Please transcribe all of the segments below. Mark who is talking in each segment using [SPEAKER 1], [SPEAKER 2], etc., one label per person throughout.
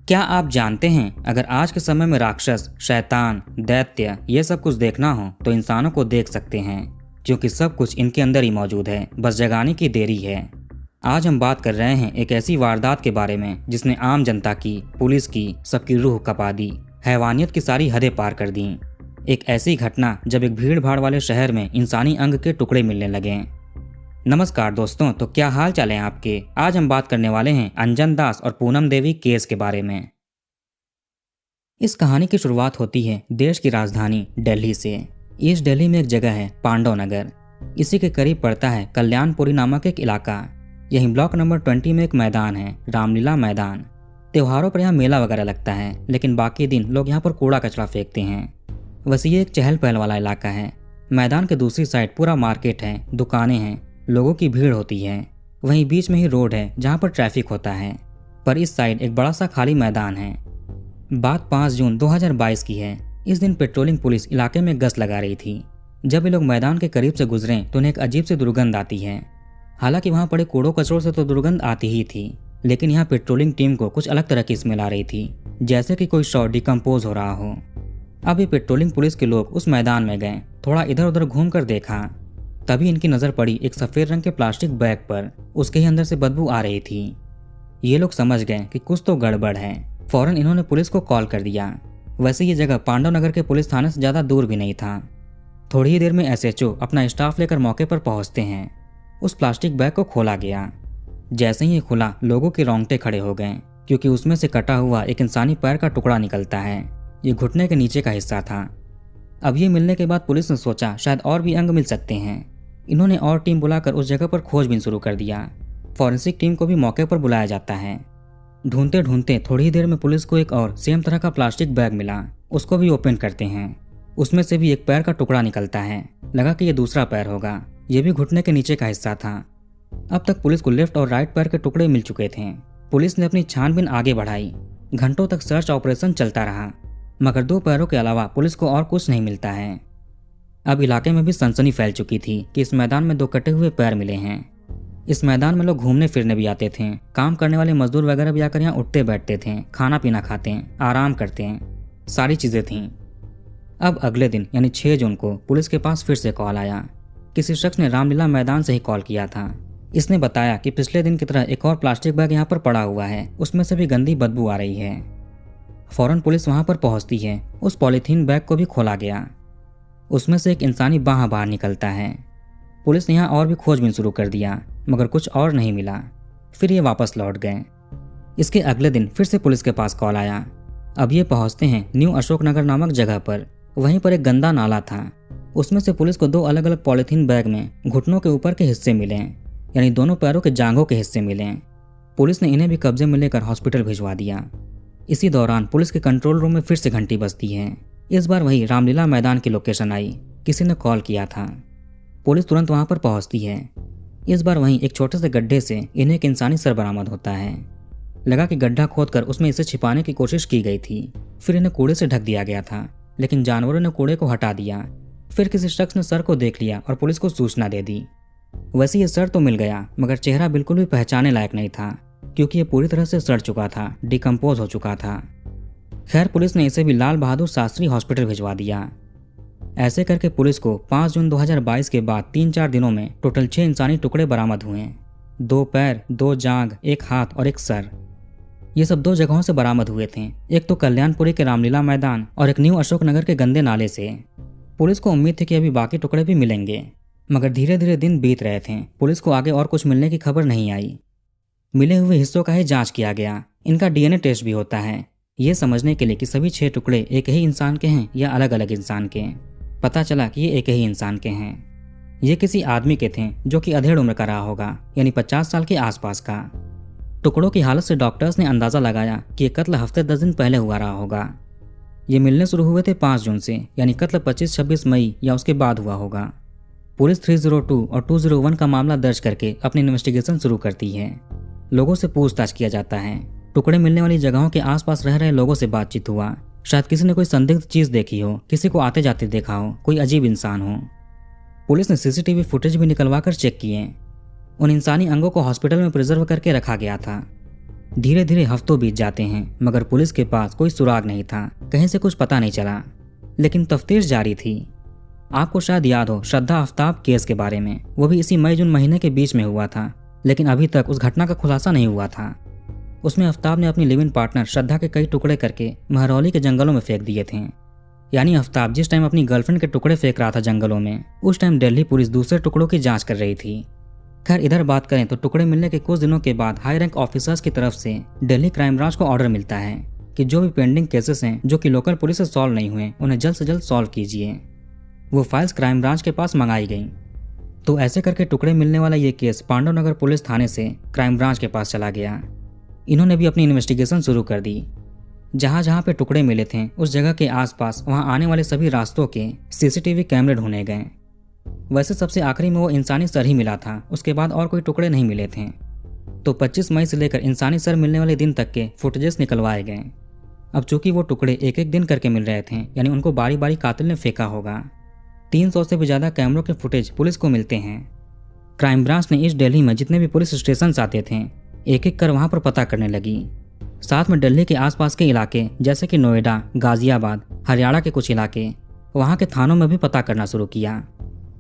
[SPEAKER 1] क्या आप जानते हैं, अगर आज के समय में राक्षस, शैतान, दैत्य ये सब कुछ देखना हो तो इंसानों को देख सकते हैं, क्योंकि सब कुछ इनके अंदर ही मौजूद है, बस जगाने की देरी है। आज हम बात कर रहे हैं एक ऐसी वारदात के बारे में जिसने आम जनता की, पुलिस की, सबकी रूह कपा दी, हैवानियत की सारी हदें पार कर दी। एक ऐसी घटना जब एक भीड़ भाड़ वाले शहर में इंसानी अंग के टुकड़े मिलने लगे। नमस्कार दोस्तों, तो क्या हाल चाल है आपके। आज हम बात करने वाले हैं अंजन दास और पूनम देवी केस के बारे में। इस कहानी की शुरुआत होती है देश की राजधानी दिल्ली से। ईस्ट दिल्ली में एक जगह है पांडव नगर। इसी के करीब पड़ता है कल्याणपुरी नामक एक इलाका। यहीं ब्लॉक नंबर 20 में एक मैदान है, रामलीला मैदान। त्योहारों पर यहाँ मेला वगैरह लगता है, लेकिन बाकी दिन लोग यहाँ पर कूड़ा कचरा फेंकते हैं। वैसे ये एक चहल पहल वाला इलाका है। मैदान के दूसरी साइड पूरा मार्केट है, दुकानें हैं, लोगों की भीड़ होती है। वहीं बीच में ही रोड है जहाँ पर ट्रैफिक होता है, पर इस साइड एक बड़ा सा खाली मैदान है। बात 5 जून 2022 की है। इस दिन पेट्रोलिंग पुलिस इलाके में गश्त लगा रही थी। जब ये लोग मैदान के करीब से गुजरे तो उन्हें एक अजीब सी दुर्गंध आती है। हालांकि वहाँ पड़े कूड़ों कचरों से तो दुर्गंध आती ही थी, लेकिन यहाँ पेट्रोलिंग टीम को कुछ अलग तरह की स्मेल आ रही थी, जैसे कि कोई शव डिकम्पोज हो रहा हो। अब ये पेट्रोलिंग पुलिस के लोग उस मैदान में गए, थोड़ा इधर उधर घूम कर देखा। तभी इनकी नज़र पड़ी एक सफ़ेद रंग के प्लास्टिक बैग पर। उसके ही अंदर से बदबू आ रही थी। ये लोग समझ गए कि कुछ तो गड़बड़ है। फौरन इन्होंने पुलिस को कॉल कर दिया। वैसे ये जगह पांडव नगर के पुलिस थाने से ज़्यादा दूर भी नहीं था। थोड़ी ही देर में एसएचओ अपना स्टाफ लेकर मौके पर पहुंचते हैं। उस प्लास्टिक बैग को खोला गया। जैसे ही ये खुला, लोगों के रोंगटे खड़े हो गए, क्योंकि उसमें से कटा हुआ एक इंसानी पैर का टुकड़ा निकलता है। ये घुटने के नीचे का हिस्सा था। अब ये मिलने के बाद पुलिस ने सोचा शायद और भी अंग मिल सकते हैं। इन्होंने और टीम बुलाकर उस जगह पर खोजबीन शुरू कर दिया। फॉरेंसिक टीम को भी मौके पर बुलाया जाता है। ढूंढते ढूंढते थोड़ी ही देर में पुलिस को एक और सेम तरह का प्लास्टिक बैग मिला। उसको भी ओपन करते हैं। उसमें से भी एक पैर का टुकड़ा निकलता है। लगा कि ये दूसरा पैर होगा। ये भी घुटने के नीचे का हिस्सा था। अब तक पुलिस को लेफ्ट और राइट पैर के टुकड़े मिल चुके थे। पुलिस ने अपनी छानबीन आगे बढ़ाई। घंटों तक सर्च ऑपरेशन चलता रहा, मगर 2 पैरों के अलावा पुलिस को और कुछ नहीं मिलता है। अब इलाके में भी सनसनी फैल चुकी थी कि इस मैदान में 2 कटे हुए पैर मिले हैं। इस मैदान में लोग घूमने फिरने भी आते थे। काम करने वाले मजदूर वगैरह भी आकर यहाँ उठते बैठते थे, खाना पीना खाते हैं, आराम करते हैं, सारी चीज़ें थीं। अब अगले दिन यानी 6 जून को पुलिस के पास फिर से कॉल आया। किसी शख्स ने रामलीला मैदान से ही कॉल किया था। इसने बताया कि पिछले दिन की तरह एक और प्लास्टिक बैग यहाँ पर पड़ा हुआ है, उसमें से भी गंदी बदबू आ रही है। फौरन पुलिस वहाँ पर पहुँचती है। उस पॉलीथीन बैग को भी खोला गया। उसमें से एक इंसानी बाँह बाहर निकलता है। पुलिस ने यहाँ और भी खोजबीन शुरू कर दिया, मगर कुछ और नहीं मिला। फिर ये वापस लौट गए। इसके अगले दिन फिर से पुलिस के पास कॉल आया। अब ये पहुँचते हैं न्यू अशोक नगर नामक जगह पर। वहीं पर एक गंदा नाला था। उसमें से पुलिस को 2 अलग अलग पॉलीथीन बैग में घुटनों के ऊपर के हिस्से मिले, यानी दोनों पैरों के जांघों के हिस्से मिले। पुलिस ने इन्हें भी कब्जे में लेकर हॉस्पिटल भिजवा दिया। इसी दौरान पुलिस के कंट्रोल रूम में फिर से घंटी बजती है। इस बार वही रामलीला मैदान की लोकेशन आई। किसी ने कॉल किया था। पुलिस तुरंत वहां पर पहुंचती है। इस बार वहीं एक छोटे से गड्ढे से इन्हें एक इंसानी सर बरामद होता है। लगा कि गड्ढा खोदकर उसमें इसे छिपाने की कोशिश की गई थी। फिर इन्हें कूड़े से ढक दिया गया था, लेकिन जानवरों ने कूड़े को हटा दिया। फिर किसी शख्स ने सर को देख लिया और पुलिस को सूचना दे दी। वैसे ये सर तो मिल गया, मगर चेहरा बिल्कुल भी पहचाने लायक नहीं था, क्योंकि ये पूरी तरह से सड़ चुका था, डिकम्पोज हो चुका था। खैर, पुलिस ने इसे भी लाल बहादुर शास्त्री हॉस्पिटल भिजवा दिया। ऐसे करके पुलिस को 5 जून 2022 के बाद 3-4 दिनों में टोटल 6 इंसानी टुकड़े बरामद हुए। 2 पैर, 2 जांघ, 1 हाथ और 1 सर। ये सब 2 जगहों से बरामद हुए थे। एक तो कल्याणपुरी के रामलीला मैदान और एक न्यू अशोक नगर के गंदे नाले से। पुलिस को उम्मीद थी कि अभी बाकी टुकड़े भी मिलेंगे, मगर धीरे धीरे दिन बीत रहे थे। पुलिस को आगे और कुछ मिलने की खबर नहीं आई। मिले हुए हिस्सों का ही जाँच किया गया। इनका DNA टेस्ट भी होता है, ये समझने के लिए कि सभी 6 टुकड़े एक ही इंसान के हैं या अलग अलग इंसान के। पता चला कि ये एक ही इंसान के हैं। ये किसी आदमी के थे जो कि अधेड़ उम्र का रहा होगा, यानी 50 साल के आसपास का। टुकड़ों की हालत से डॉक्टर्स ने अंदाजा लगाया कि ये कत्ल हफ्ते 10 दिन पहले हुआ रहा होगा। ये मिलने शुरू हुए थे 5 जून से, यानी कत्ल 25-26 मई या उसके बाद हुआ होगा। पुलिस 302 और 201 का मामला दर्ज करके अपनी इन्वेस्टिगेशन शुरू करती है। लोगों से पूछताछ किया जाता है। टुकड़े मिलने वाली जगहों के आसपास रह रहे लोगों से बातचीत हुआ। शायद किसी ने कोई संदिग्ध चीज देखी हो, किसी को आते जाते देखा हो, कोई अजीब इंसान हो। पुलिस ने CCTV फुटेज भी निकलवा कर चेक किए। उन इंसानी अंगों को हॉस्पिटल में प्रिजर्व करके रखा गया था। धीरे धीरे हफ्तों बीत जाते हैं मगर पुलिस के पास कोई सुराग नहीं था, कहीं से कुछ पता नहीं चला। लेकिन तफ्तीश जारी थी। आपको शायद याद हो श्रद्धा आफ्ताब केस के बारे में, वो भी इसी मई जून महीने के बीच में हुआ था, लेकिन अभी तक उस घटना का खुलासा नहीं हुआ था। उसमें आफ्ताब ने अपनी लिव इन पार्टनर श्रद्धा के कई टुकड़े करके महरौली के जंगलों में फेंक दिए थे। यानी आफ्ताब जिस टाइम अपनी गर्लफ्रेंड के टुकड़े फेंक रहा था जंगलों में, उस टाइम दिल्ली पुलिस दूसरे टुकड़ों की जांच कर रही थी। खैर इधर बात करें तो टुकड़े मिलने के कुछ दिनों के बाद हाई रैंक ऑफिसर्स की तरफ से दिल्ली क्राइम ब्रांच को ऑर्डर मिलता है कि जो भी पेंडिंग केसेस हैं जो कि लोकल पुलिस से सॉल्व नहीं हुए, उन्हें जल्द से जल्द सॉल्व कीजिए। वो फाइल्स क्राइम ब्रांच के पास मंगाई गई। तो ऐसे करके टुकड़े मिलने वाला ये केस पांडव नगर पुलिस थाने से क्राइम ब्रांच के पास चला गया। इन्होंने भी अपनी इन्वेस्टिगेशन शुरू कर दी। जहाँ जहाँ पे टुकड़े मिले थे उस जगह के आसपास वहाँ आने वाले सभी रास्तों के सीसीटीवी कैमरे ढूंढे गए। वैसे सबसे आखिरी में वो इंसानी सर ही मिला था, उसके बाद और कोई टुकड़े नहीं मिले थे। तो 25 मई से लेकर इंसानी सर मिलने वाले दिन तक के फुटेजेस निकलवाए गए। अब चूंकि वो टुकड़े एक एक दिन करके मिल रहे थे, यानी उनको बारी बारी कातिल ने फेंका होगा। 300 से भी ज़्यादा कैमरों के फुटेज पुलिस को मिलते हैं। क्राइम ब्रांच ने ईस्ट दिल्ली में जितने भी पुलिस स्टेशन आते थे एक एक कर वहाँ पर पता करने लगी। साथ में दिल्ली के आसपास के इलाके जैसे कि नोएडा, गाजियाबाद, हरियाणा के कुछ इलाके, वहाँ के थानों में भी पता करना शुरू किया।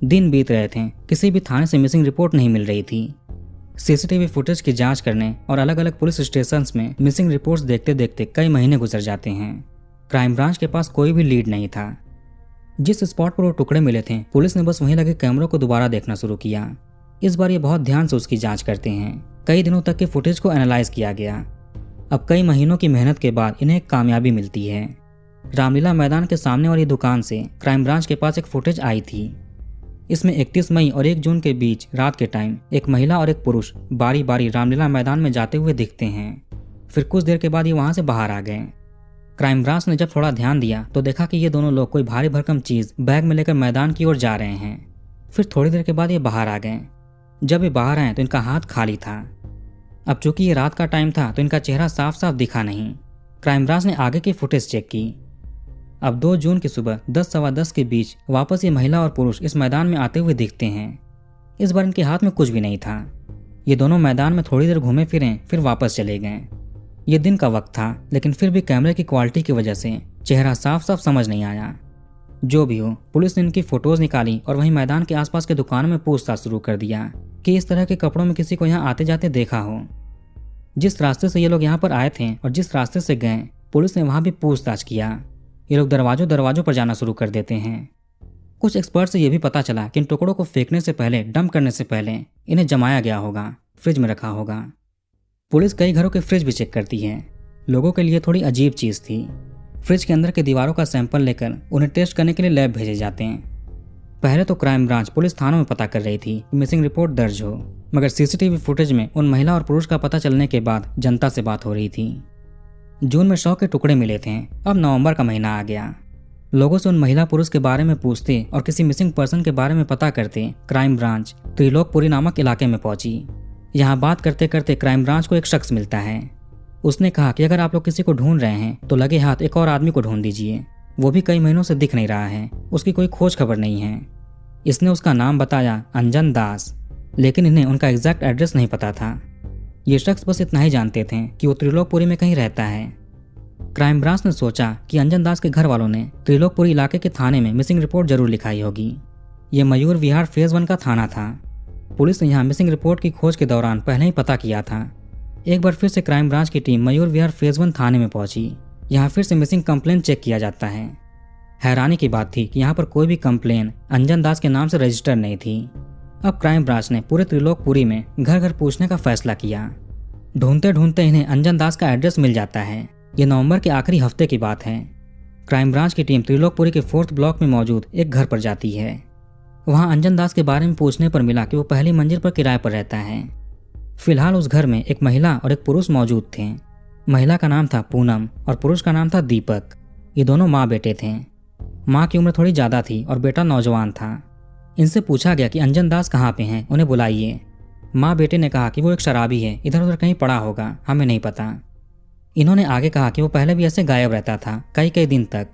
[SPEAKER 1] दिन बीत रहे थे, किसी भी थाने से मिसिंग रिपोर्ट नहीं मिल रही थी। सीसीटीवी फुटेज की जांच करने और अलग अलग पुलिस स्टेशंस में मिसिंग रिपोर्ट्स देखते देखते कई महीने गुजर जाते हैं। क्राइम ब्रांच के पास कोई भी लीड नहीं था। जिस स्पॉट पर वो टुकड़े मिले थे पुलिस ने बस वहीं लगे कैमरों को दोबारा देखना शुरू किया। इस बार ये बहुत ध्यान से उसकी जांच करते हैं। कई दिनों तक के फुटेज को एनालाइज किया गया। अब कई महीनों की मेहनत के बाद इन्हें एक कामयाबी मिलती है। रामलीला मैदान के सामने वाली दुकान से क्राइम ब्रांच के पास एक फुटेज आई थी। इसमें 31 मई और 1 जून के बीच रात के टाइम एक महिला और एक पुरुष बारी बारी रामलीला मैदान में जाते हुए दिखते हैं। फिर कुछ देर के बाद ये वहां से बाहर आ गए। क्राइम ब्रांच ने जब थोड़ा ध्यान दिया तो देखा कि ये दोनों लोग कोई भारी भरकम चीज बैग में लेकर मैदान की ओर जा रहे हैं। फिर थोड़ी देर के बाद ये बाहर आ गए। जब ये बाहर आए तो इनका हाथ खाली था। अब चूंकि ये रात का टाइम था तो इनका चेहरा साफ साफ दिखा नहीं। क्राइम ब्रांच ने आगे की फुटेज चेक की। अब 2 जून की सुबह 10 सवा 10 के बीच वापस ये महिला और पुरुष इस मैदान में आते हुए दिखते हैं। इस बार इनके हाथ में कुछ भी नहीं था। ये दोनों मैदान में थोड़ी देर घूमे फिरे फिर वापस चले गए। ये दिन का वक्त था लेकिन फिर भी कैमरे की क्वालिटी की वजह से चेहरा साफ साफ समझ नहीं आया। जो भी हो, पुलिस ने इनकी फोटोज निकाली और वहीं मैदान के आसपास के दुकानों में पूछताछ शुरू कर दिया कि इस तरह के कपड़ों में किसी को यहाँ आते जाते देखा हो। जिस रास्ते से ये लोग यहाँ पर आए थे और जिस रास्ते से गए पुलिस ने वहाँ भी पूछताछ किया। ये लोग दरवाजों पर जाना शुरू कर देते हैं। कुछ एक्सपर्ट से यह भी पता चला कि इन टुकड़ों को फेंकने से पहले, डंप करने से पहले इन्हें जमाया गया होगा, फ्रिज में रखा होगा। पुलिस कई घरों के फ्रिज भी चेक करती है। लोगों के लिए थोड़ी अजीब चीज़ थी। फ्रिज के अंदर के दीवारों का सैंपल लेकर उन्हें टेस्ट करने के लिए लैब भेजे जाते हैं। पहले तो क्राइम ब्रांच पुलिस थानों में पता कर रही थी कि मिसिंग रिपोर्ट दर्ज हो, मगर सीसीटीवी फुटेज में उन महिला और पुरुष का पता चलने के बाद जनता से बात हो रही थी। जून में 100 के टुकड़े मिले थे। अब नवंबर का महीना आ गया। लोगों से उन महिला पुरुष के बारे में पूछते और किसी मिसिंग पर्सन के बारे में पता करते क्राइम ब्रांच त्रिलोकपुरी नामक इलाके में पहुंची। यहाँ बात करते करते क्राइम ब्रांच को एक शख्स मिलता है। उसने कहा कि अगर आप लोग किसी को ढूंढ रहे हैं तो लगे हाथ एक और आदमी को ढूंढ दीजिए। वो भी कई महीनों से दिख नहीं रहा है, उसकी कोई खोज खबर नहीं है। इसने उसका नाम बताया, अंजन दास, लेकिन इन्हें उनका एग्जैक्ट एड्रेस नहीं पता था। ये शख्स बस इतना ही जानते थे कि वो त्रिलोकपुरी में कहीं रहता है। क्राइम ब्रांच ने सोचा कि अंजन दास के घर वालों ने त्रिलोकपुरी इलाके के थाने में मिसिंग रिपोर्ट जरूर लिखाई होगी। ये मयूर विहार फेज 1 का थाना था। पुलिस ने यहाँ मिसिंग रिपोर्ट की खोज के दौरान पहले ही पता किया था। एक बार फिर से क्राइम ब्रांच की टीम मयूर विहार फेज 1 थाने में पहुंची। यहाँ फिर से मिसिंग कंप्लेन चेक किया जाता है। हैरानी की बात थी कि यहाँ पर कोई भी कंप्लेन अंजन दास के नाम से रजिस्टर नहीं थी। अब क्राइम ब्रांच ने पूरे त्रिलोकपुरी में घर घर पूछने का फैसला किया। ढूंढते ढूंढते इन्हें अंजन दास का एड्रेस मिल जाता है। ये नवंबर के आखिरी हफ्ते की बात है। क्राइम ब्रांच की टीम त्रिलोकपुरी के 4th ब्लॉक में मौजूद एक घर पर जाती है। वहाँ अंजन दास के बारे में पूछने पर मिला कि वो पहली मंजिल पर किराए पर रहता है। फिलहाल उस घर में एक महिला और एक पुरुष मौजूद थे। महिला का नाम था पूनम और पुरुष का नाम था दीपक। ये दोनों माँ बेटे थे। माँ की उम्र थोड़ी ज़्यादा थी और बेटा नौजवान था। इनसे पूछा गया कि अंजन दास कहाँ पे हैं, उन्हें बुलाइए। माँ बेटे ने कहा कि वो एक शराबी है, इधर उधर कहीं पड़ा होगा, हमें नहीं पता। इन्होंने आगे कहा कि वो पहले भी ऐसे गायब रहता था कई दिन तक।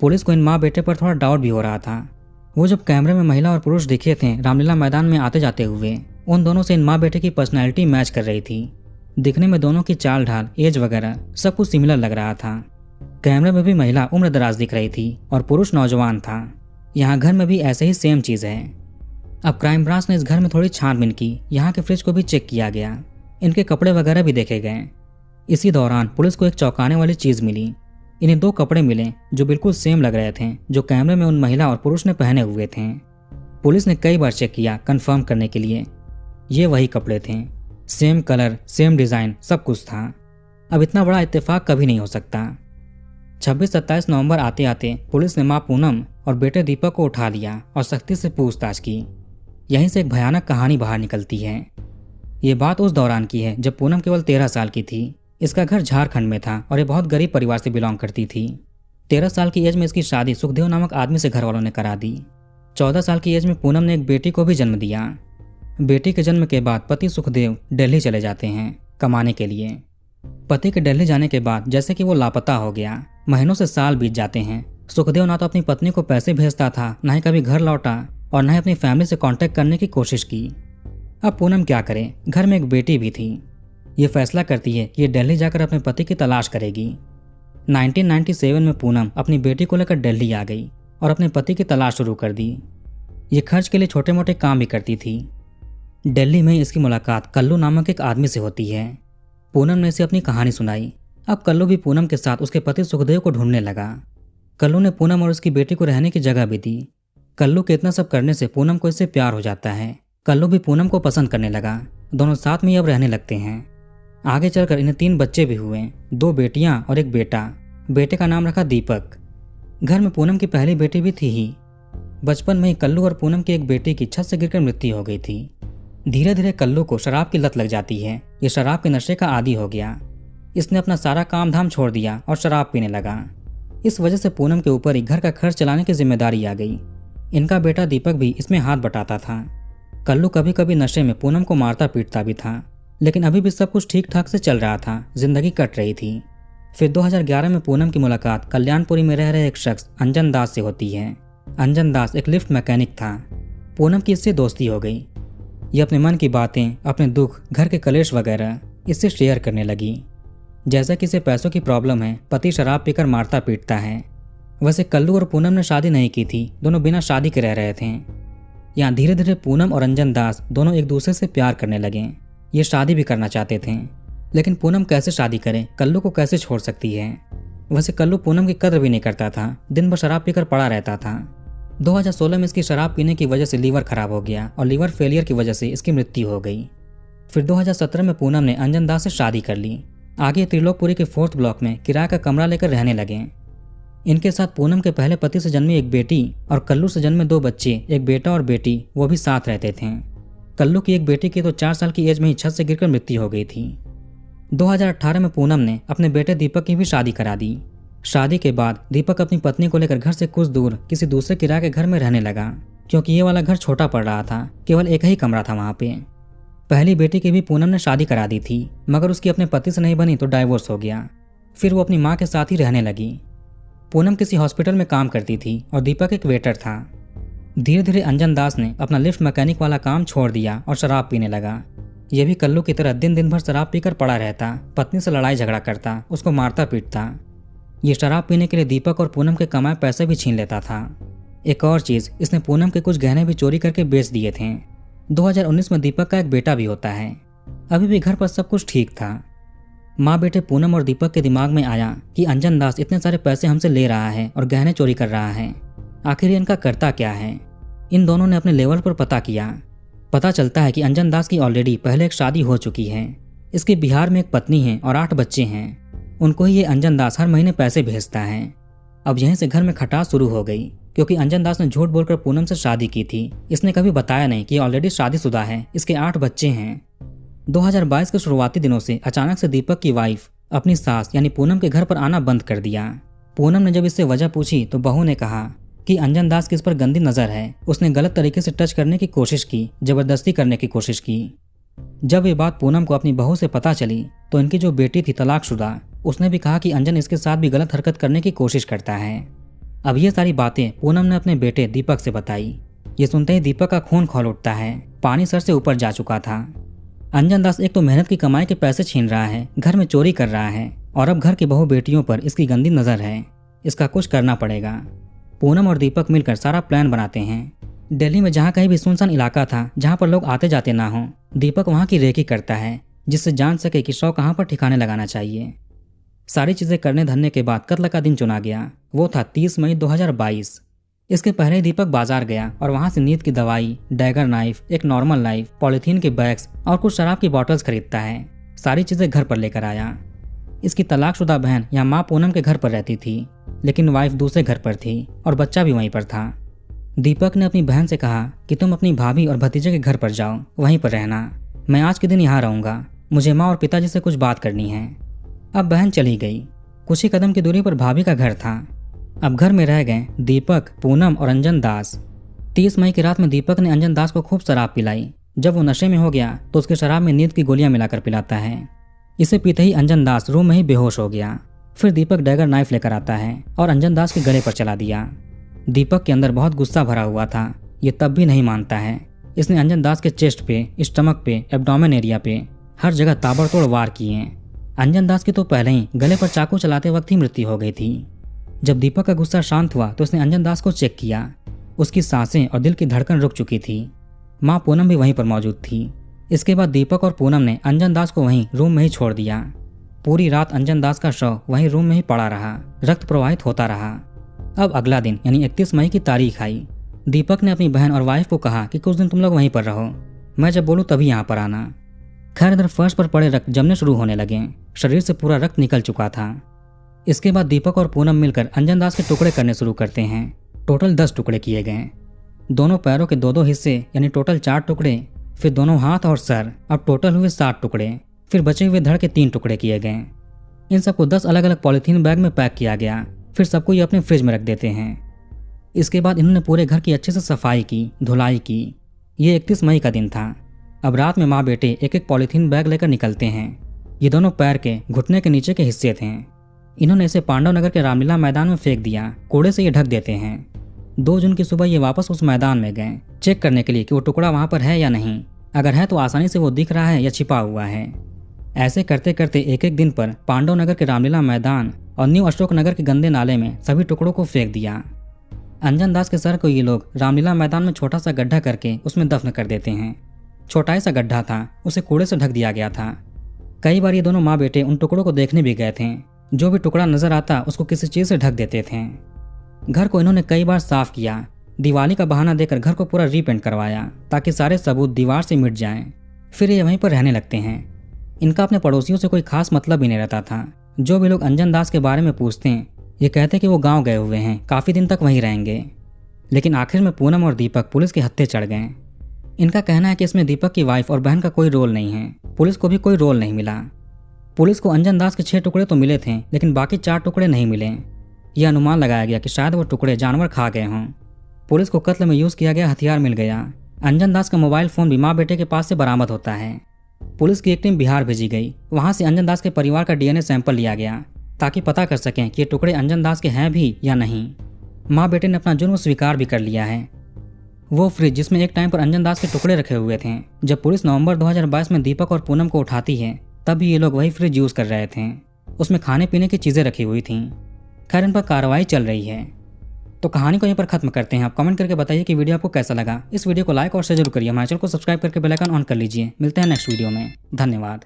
[SPEAKER 1] पुलिस को इन माँ बेटे पर थोड़ा डाउट भी हो रहा था। वो जब कैमरे में महिला और पुरुष दिखे थे रामलीला मैदान में आते जाते हुए, उन दोनों से इन माँ बेटे की पर्सनैलिटी मैच कर रही थी। दिखने में दोनों की चाल ढाल, एज वगैरह सब कुछ सिमिलर लग रहा था। कैमरे में भी महिला उम्र दराज दिख रही थी और पुरुष नौजवान था। यहाँ घर में भी ऐसे ही सेम चीज है। अब क्राइम ब्रांच ने इस घर में थोड़ी छानबीन की। यहाँ के फ्रिज को भी चेक किया गया, इनके कपड़े वगैरह भी देखे गए। इसी दौरान पुलिस को एक चौंकाने वाली चीज मिली। इन्हें 2 कपड़े मिले जो बिल्कुल सेम लग रहे थे, जो कैमरे में उन महिला और पुरुष ने पहने हुए थे। पुलिस ने कई बार चेक किया कंफर्म करने के लिए, ये वही कपड़े थे। सेम कलर, सेम डिजाइन, सब कुछ था। अब इतना बड़ा इत्तेफाक कभी नहीं हो सकता। 26-27 नवंबर आते आते पुलिस ने मां पूनम और बेटे दीपक को उठा लिया और सख्ती से पूछताछ की। यहीं से एक भयानक कहानी बाहर निकलती है। ये बात उस दौरान की है जब पूनम केवल 13 साल की थी। इसका घर झारखंड में था और ये बहुत गरीब परिवार से बिलोंग करती थी। 13 साल की एज में इसकी शादी सुखदेव नामक आदमी से घर वालों ने करा दी। 14 साल की एज में पूनम ने एक बेटी को भी जन्म दिया। बेटी के जन्म के बाद पति सुखदेव दिल्ली चले जाते हैं कमाने के लिए। पति के दिल्ली जाने के बाद जैसे कि वो लापता हो गया। महीनों से साल बीत जाते हैं। सुखदेव ना तो अपनी पत्नी को पैसे भेजता था, ना ही कभी घर लौटा और न ही अपनी फैमिली से कांटेक्ट करने की कोशिश की। अब पूनम क्या करे, घर में एक बेटी भी थी। ये फैसला करती है कि ये दिल्ली जाकर अपने पति की तलाश करेगी। 1997 में पूनम अपनी बेटी को लेकर दिल्ली आ गई और अपने पति की तलाश शुरू कर दी। ये खर्च के लिए छोटे मोटे काम भी करती थी। दिल्ली में इसकी मुलाकात कल्लू नामक एक आदमी से होती है। पूनम ने इसे अपनी कहानी सुनाई। अब कल्लू भी पूनम के साथ उसके पति सुखदेव को ढूंढने लगा। कल्लू ने पूनम और उसकी बेटी को रहने की जगह भी दी। कल्लू के इतना सब करने से पूनम को इससे प्यार हो जाता है। कल्लू भी पूनम को पसंद करने लगा। दोनों साथ में अब रहने लगते हैं। आगे चलकर इन्हें 3 बच्चे भी हुए, 2 बेटियां और एक बेटा। बेटे का नाम रखा दीपक। घर में पूनम की पहली बेटी भी थी ही। बचपन में ही कल्लू और पूनम की एक बेटी की छत से गिरकर मृत्यु हो गई थी। धीरे धीरे कल्लू को शराब की लत लग जाती है। ये शराब के नशे का आदी हो गया। इसने अपना सारा काम धाम छोड़ दिया और शराब पीने लगा। इस वजह से पूनम के ऊपर ही घर का खर्च चलाने की जिम्मेदारी आ गई। इनका बेटा दीपक भी इसमें हाथ बटाता था। कल्लू कभी कभी नशे में पूनम को मारता पीटता भी था, लेकिन अभी भी सब कुछ ठीक ठाक से चल रहा था, जिंदगी कट रही थी। फिर 2011 में पूनम की मुलाकात कल्याणपुरी में रह रहे एक शख्स अंजन दास से होती है। अंजन दास एक लिफ्ट मैकेनिक था। पूनम की इससे दोस्ती हो गई। ये अपने मन की बातें, अपने दुख, घर के कलेश वगैरह इससे शेयर करने लगी। जैसा कि इसे पैसों की प्रॉब्लम है, पति शराब पीकर मारता पीटता है। वैसे कल्लू और पूनम ने शादी नहीं की थी, दोनों बिना शादी के रह रहे थे। यहाँ धीरे धीरे पूनम और अंजन दास दोनों एक दूसरे से प्यार करने लगे। ये शादी भी करना चाहते थे, लेकिन पूनम कैसे शादी करे, कल्लू को कैसे छोड़ सकती है। वैसे कल्लू पूनम की कद्र भी नहीं करता था, दिन भर शराब पीकर पड़ा रहता था। 2016 में इसकी शराब पीने की वजह से लीवर खराब हो गया और लीवर फेलियर की वजह से इसकी मृत्यु हो गई। फिर 2017 में पूनम ने अंजन दास से शादी कर ली। आगे त्रिलोकपुरी के 4th ब्लॉक में किराए का कमरा लेकर रहने लगे। इनके साथ पूनम के पहले पति से जन्मी एक बेटी और कल्लू से जन्मे 2 बच्चे, एक बेटा और बेटी, वो भी साथ रहते थे। कल्लू की एक बेटी की तो 4 साल की एज में ही छत से गिरकर मृत्यु हो गई थी। 2018 में पूनम ने अपने बेटे दीपक की भी शादी करा दी। शादी के बाद दीपक अपनी पत्नी को लेकर घर से कुछ दूर किसी दूसरे किराए के घर में रहने लगा, क्योंकि ये वाला घर छोटा पड़ रहा था, केवल एक ही कमरा था वहाँ पे। पहली बेटी की भी पूनम ने शादी करा दी थी, मगर उसकी अपने पति से नहीं बनी तो डाइवोर्स हो गया। फिर वो अपनी माँ के साथ ही रहने लगी। पूनम किसी हॉस्पिटल में काम करती थी और दीपक एक वेटर था। धीरे धीरे अंजन दास ने अपना लिफ्ट मैकेनिक वाला काम छोड़ दिया और शराब पीने लगा। यह भी कल्लू की तरह दिन दिन भर शराब पीकर पड़ा रहता, पत्नी से लड़ाई झगड़ा करता, उसको मारता पीटता। ये शराब पीने के लिए दीपक और पूनम के कमाए पैसे भी छीन लेता था। एक और चीज, इसने पूनम के कुछ गहने भी चोरी करके बेच दिए थे। 2019 में दीपक का एक बेटा भी होता है। अभी भी घर पर सब कुछ ठीक था। माँ बेटे पूनम और दीपक के दिमाग में आया कि अंजन दास इतने सारे पैसे हमसे ले रहा है और गहने चोरी कर रहा है, आखिर इनका करता क्या है। इन दोनों ने अपने लेवल पर पता किया। पता चलता है कि अंजन दास की ऑलरेडी पहले एक शादी हो चुकी है। इसके बिहार में एक पत्नी है और 8 बच्चे हैं। उनको ही ये अंजन दास हर महीने पैसे भेजता है। अब यहीं से घर में खटास शुरू हो गई, क्योंकि अंजन दास ने झूठ बोलकर पूनम से शादी की थी। इसने कभी बताया नहीं कि ऑलरेडी शादीशुदा है, इसके 8 बच्चे हैं। 2022 के शुरुआती दिनों से अचानक से दीपक की वाइफ अपनी सास यानी पूनम के घर पर आना बंद कर दिया। पूनम ने जब इससे वजह पूछी तो बहू ने कहा कि अंजन दास की इस पर गंदी नजर है, उसने गलत तरीके से टच करने की कोशिश की, जबरदस्ती करने की कोशिश की। जब ये बात पूनम को अपनी बहू से पता चली तो इनकी जो बेटी थी तलाकशुदा, उसने भी कहा कि अंजन इसके साथ भी गलत हरकत करने की कोशिश करता है। अब ये सारी बातें पूनम ने अपने बेटे दीपक से बताई। ये सुनते ही दीपक का खून खौल उठता है, पानी सर से ऊपर जा चुका था। अंजन दास एक तो मेहनत की कमाई के पैसे छीन रहा है, घर में चोरी कर रहा है और अब घर की बहू बेटियों पर इसकी गंदी नजर है। इसका कुछ करना पड़ेगा। पूनम और दीपक मिलकर सारा प्लान बनाते हैं। दिल्ली में जहाँ कहीं भी सुनसान इलाका था जहाँ पर लोग आते जाते ना हो, दीपक वहाँ की रेकी करता है जिससे जान सके कि शव कहाँ पर ठिकाने लगाना चाहिए। सारी चीजें करने धरने के बाद कत्ल का दिन चुना गया। वो था 30 मई 2022। इसके पहले दीपक बाजार गया और वहां से नींद की दवाई, डैगर नाइफ, एक नॉर्मल नाइफ, पॉलिथीन के बैग्स और कुछ शराब की बॉटल्स खरीदता है। सारी चीजें घर पर लेकर आया। इसकी तलाकशुदा बहन यहाँ माँ पूनम के घर पर रहती थी, लेकिन वाइफ दूसरे घर पर थी और बच्चा भी वहीं पर था। दीपक ने अपनी बहन से कहा कि तुम अपनी भाभी और भतीजे के घर पर जाओ, वहीं पर रहना। मैं आज के दिन यहाँ रहूंगा, मुझे माँ और पिताजी से कुछ बात करनी है। अब बहन चली गई। कुछ ही कदम की दूरी पर भाभी का घर था। अब घर में रह गए दीपक, पूनम और अंजन दास। 30 मई की रात में दीपक ने अंजन दास को खूब शराब पिलाई। जब वो नशे में हो गया तो उसके शराब में नींद की गोलियां मिलाकर पिलाता है। इसे पीते ही अंजन दास रूम में ही बेहोश हो गया। फिर दीपक डैगर नाइफ लेकर आता है और अंजन दास के गले पर चला दिया। दीपक के अंदर बहुत गुस्सा भरा हुआ था। ये तब भी नहीं मानता है। इसने अंजन दास के चेस्ट पे, स्टमक पे, एब्डोमेन एरिया पे हर जगह ताबड़तोड़ वार किए। अंजन दास की तो पहले ही गले पर चाकू चलाते वक्त ही मृत्यु हो गई थी। जब दीपक का गुस्सा शांत हुआ तो उसने अंजन दास को चेक किया। उसकी सांसें और दिल की धड़कन रुक चुकी थी। माँ पूनम भी वहीं पर मौजूद थी। इसके बाद दीपक और पूनम ने अंजन दास को वहीं रूम में ही छोड़ दिया। पूरी रात अंजन दास का शव वहीं रूम में ही पड़ा रहा, रक्त प्रवाहित होता रहा। अब अगला दिन यानी 31 मई की तारीख आई। दीपक ने अपनी बहन और वाइफ को कहा कि कुछ दिन तुम लोग वहीं पर रहो, मैं जब बोलूँ तभी यहाँ पर आना। खैर इधर फर्श पर पड़े रक्त जमने शुरू होने लगे। शरीर से पूरा रक्त निकल चुका था। इसके बाद दीपक और पूनम मिलकर अंजन दास के टुकड़े करने शुरू करते हैं। टोटल 10 टुकड़े किए गए। दोनों पैरों के 2-2 हिस्से यानी टोटल 4 टुकड़े, फिर दोनों हाथ और सर, अब टोटल हुए 7 टुकड़े। फिर बचे हुए धड़ के 3 टुकड़े किए गए। इन सबको 10 अलग अलग पॉलीथीन बैग में पैक किया गया। फिर सबको ये अपने फ्रिज में रख देते हैं। इसके बाद इन्होंने पूरे घर की अच्छे से सफाई की, धुलाई की। ये 31 मई का दिन था। अब रात में माँ बेटे एक एक पॉलीथीन बैग लेकर निकलते हैं। ये दोनों पैर के घुटने के नीचे के हिस्से थे। इन्होंने इसे पांडव नगर के रामलीला मैदान में फेंक दिया। कूड़े से ये ढक देते हैं। 2 जून की सुबह ये वापस उस मैदान में गए चेक करने के लिए कि वो टुकड़ा वहां पर है या नहीं। अगर है तो आसानी से वो दिख रहा है या छिपा हुआ है। ऐसे करते करते एक एक दिन पर पांडव नगर के रामलीला मैदान और न्यू अशोक नगर के गंदे नाले में सभी टुकड़ों को फेंक दिया। अंजन दास के सर को ये लोग रामलीला मैदान में छोटा सा गड्ढा करके उसमें दफन कर देते हैं। छोटा सा गड्ढा था, उसे कूड़े से ढक दिया गया था। कई बार ये दोनों माँ बेटे उन टुकड़ों को देखने भी गए थे। जो भी टुकड़ा नजर आता उसको किसी चीज से ढक देते थे। घर को इन्होंने कई बार साफ किया। दिवाली का बहाना देकर घर को पूरा रीपेंट करवाया ताकि सारे सबूत दीवार से मिट जाएं। फिर ये वहीं पर रहने लगते हैं। इनका अपने पड़ोसियों से कोई खास मतलब भी नहीं रहता था। जो भी लोग अंजन दास के बारे में पूछते हैं ये कहते कि वो गांव गए हुए हैं, काफी दिन तक वहीं रहेंगे। लेकिन आखिर में पूनम और दीपक पुलिस के हत्थे चढ़ गए। इनका कहना है कि इसमें दीपक की वाइफ और बहन का कोई रोल नहीं है। पुलिस को भी कोई रोल नहीं मिला। पुलिस को अंजन दास के 6 टुकड़े तो मिले थे, लेकिन बाकी 4 टुकड़े नहीं मिले। यह अनुमान लगाया गया कि शायद वो टुकड़े जानवर खा गए हों। पुलिस को कत्ल में यूज किया गया हथियार मिल गया। अंजन दास का मोबाइल फोन भी माँ बेटे के पास से बरामद होता है। पुलिस की एक टीम बिहार भेजी गई। वहां से अंजन दास के परिवार का DNA सैंपल लिया गया ताकि पता कर सकें कि ये टुकड़े अंजन दास के हैं भी या नहीं। माँ बेटे ने अपना जुर्म स्वीकार भी कर लिया है। वो फ्रिज जिसमें एक टाइम पर अंजन दास के टुकड़े रखे हुए थे, जब पुलिस नवंबर 2022 में दीपक और पूनम को उठाती है तब भी ये लोग वही फ्रिज यूज कर रहे थे। उसमें खाने पीने की चीजें रखी हुई थीं। खैर इन पर कार्रवाई चल रही है। तो कहानी को यहीं पर खत्म करते हैं। आप कमेंट करके बताइए कि वीडियो आपको कैसा लगा। इस वीडियो को लाइक और शेयर जरूर करिए। हमारे चैनल को सब्सक्राइब करके बेल आइकन ऑन कर लीजिए। मिलते हैं नेक्स्ट वीडियो में। धन्यवाद।